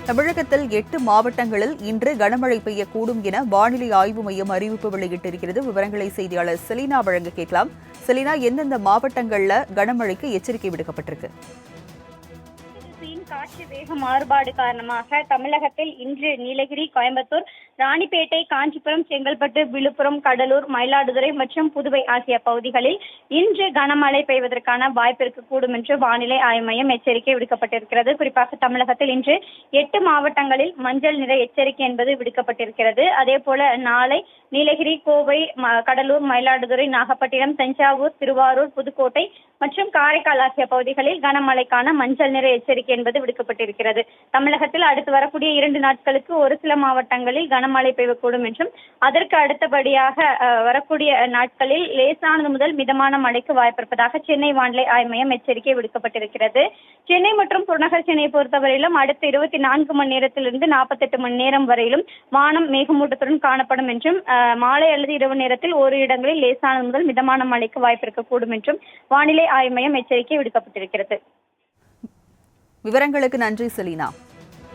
தமிழகத்தில் 8 மாவட்டங்களில் இன்று கனமழை பெய்யக்கூடும் என வானிலை ஆய்வு மையம் அறிவிப்பு வெளியிட்டிருக்கிறது. விவரங்களை செய்தியாளர் செலினா வழங்க கேட்கலாம். செலினா, எந்தெந்த மாவட்டங்களில் கனமழைக்கு எச்சரிக்கை விடுக்கப்பட்டிருக்கு? காற்று வேக மாறுபாடு காரணமாக தமிழகத்தில் இன்று நீலகிரி, கோயம்புத்தூர், ராணிப்பேட்டை, காஞ்சிபுரம், செங்கல்பட்டு, விழுப்புரம், கடலூர், மயிலாடுதுறை மற்றும் புதுவை ஆகிய பகுதிகளில் இன்று கனமழை பெய்வதற்கான வாய்ப்பு இருக்கக்கூடும் என்று வானிலை ஆய்வு மையம் எச்சரிக்கை விடுக்கப்பட்டிருக்கிறது. குறிப்பாக தமிழகத்தில் இன்று 8 மாவட்டங்களில் மஞ்சள் நிற எச்சரிக்கை என்பது விடுக்கப்பட்டிருக்கிறது. அதே போல நாளை நீலகிரி, கோவை, கடலூர், மயிலாடுதுறை, நாகப்பட்டினம், தஞ்சாவூர், திருவாரூர், புதுக்கோட்டை மற்றும் காரைக்கால் ஆகிய பகுதிகளில் கனமழைக்கான மஞ்சள் நிற எச்சரிக்கை என்பது விடுக்கப்பட்டிருக்கிறது. தமிழகத்தில் அடுத்து வரக்கூடிய 2 நாட்களுக்கு ஒரு சில மாவட்டங்களில் கனமழை பெய்யக்கூடும் என்றும், அதற்கு அடுத்தபடியாக வரக்கூடிய நாட்களில் லேசானது முதல் மிதமான மழைக்கு வாய்ப்பிருப்பதாக சென்னை வானிலை ஆய்வு மையம் எச்சரிக்கை விடுக்கப்பட்டிருக்கிறது. சென்னை மற்றும் புறநகர் சென்னையை பொறுத்தவரையிலும் அடுத்த 24 மணி நேரத்திலிருந்து 48 மணி நேரம் வரையிலும் வானம் மேகமூட்டத்துடன் காணப்படும் என்றும், மாலை அல்லது இரவு நேரத்தில் ஓரிரு இடங்களில் லேசானது முதல் மிதமான மழைக்கு வாய்ப்பு இருக்கக்கூடும் என்றும் வானிலை ஆய்வு மையம் எச்சரிக்கை விடுக்கப்பட்டிருக்கிறது. விவரங்களுக்கு நன்றி செலினா.